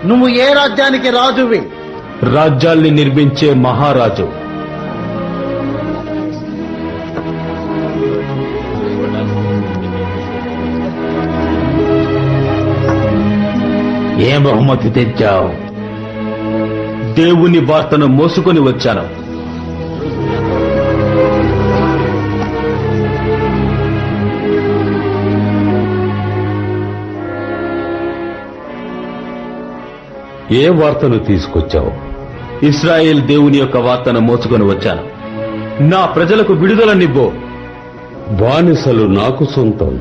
నువ్వు ఏ రాజ్యానికి రాజువి? రాజ్యాల్ని నిర్మించే మహారాజు. ఏ బహుమతి తెచ్చావు? దేవుని వార్తను మోసుకొని వచ్చాను. ఏ వార్తను తీసుకొచ్చావు? ఇశ్రాయేల్ దేవుని యొక్క వార్తను మోసుకొని వచ్చాను. నా ప్రజలకు విడుదలనివ్వు. బానిసలు నాకు సొంతం,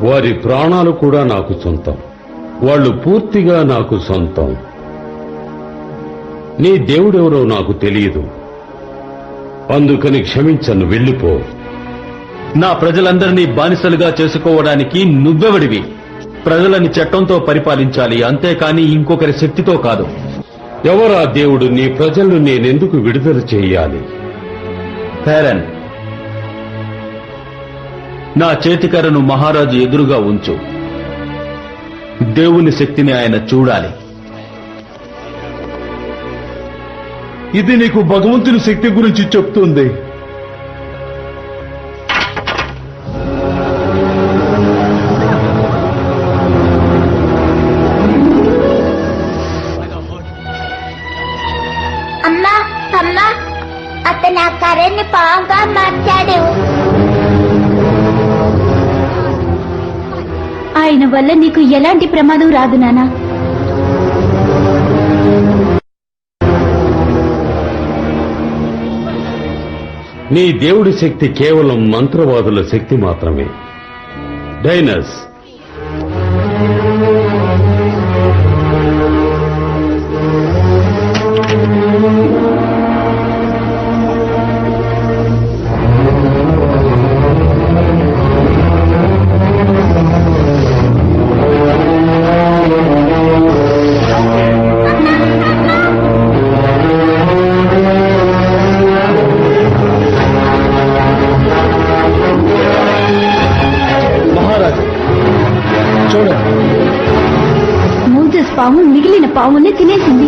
వారి ప్రాణాలు కూడా నాకు సొంతం, వాళ్ళు పూర్తిగా నాకు సొంతం. నీ దేవుడెవరో నాకు తెలియదు, అందుకని క్షమించను, వెళ్ళిపో. నా ప్రజలందరినీ బానిసలుగా చేసుకోవడానికి నువ్వెవడివి? ప్రజలని చట్టంతో పరిపాలించాలి, అంతేకాని ఇంకొకరి శక్తితో కాదు. ఎవరా దేవుడు? నీ ప్రజలను నేనెందుకు విడుదల చెయ్యాలి? ఫేరన్, నా చేతికర్రను మహారాజు ఎదురుగా ఉంచు. దేవుని శక్తిని ఆయన చూడాలి. ఇది నీకు భగవంతుని శక్తి గురించి చెప్తుంది. అమ్మా అమ్మా, అతను ఆ కర్రని పావుగా మార్చాడు. ఆయన వల్ల నీకు ఎలాంటి ప్రమాదం రాదు నానా. నీ దేవుడి శక్తి కేవలం మంత్రవాదుల శక్తి మాత్రమే. డైనస్, పాము మిగిలిన పాముని తినేసింది.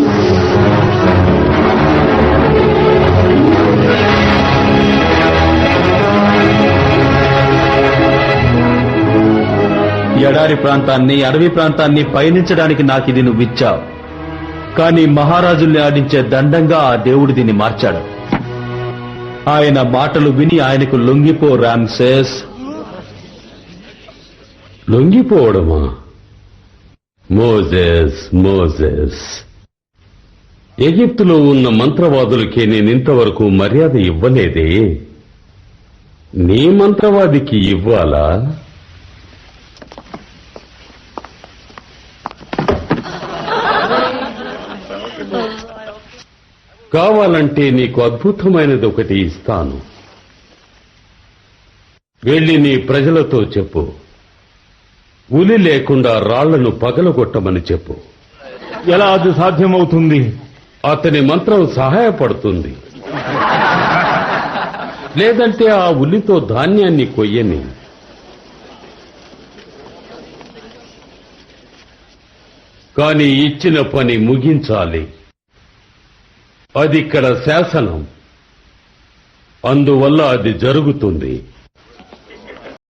ఎడారి ప్రాంతాన్ని, అడవి ప్రాంతాన్ని పయనించడానికి నాకిది నువ్విచ్చావు. కానీ మహారాజుల్ని ఆడించే దండంగా ఆ దేవుడు దీన్ని మార్చాడు. ఆయన మాటలు విని ఆయనకు లొంగిపో రామ్సేస్. లొంగిపోవడమా? మోజెస్, మోజెస్, ఎగిప్తులో ఉన్న మంత్రవాదులకి నేనింతవరకు మర్యాద ఇవ్వలేదే, నీ మంత్రవాదికి ఇవ్వాలా? కావాలంటే నీకు అద్భుతమైనది ఒకటి ఇస్తాను. వెళ్ళి నీ ప్రజలతో చెప్పు, ఉలి లేకుండా రాళ్లను పగలగొట్టమని చెప్పు. ఎలా అది సాధ్యమవుతుంది? అతని మంత్రం సహాయపడుతుంది. లేదంటే ఆ ఉలితో ధాన్యాన్ని కొయ్యని. కాని ఇచ్చిన పని ముగించాలి. అది ఇక్కడ శాసనం, అందువల్ల అది జరుగుతుంది.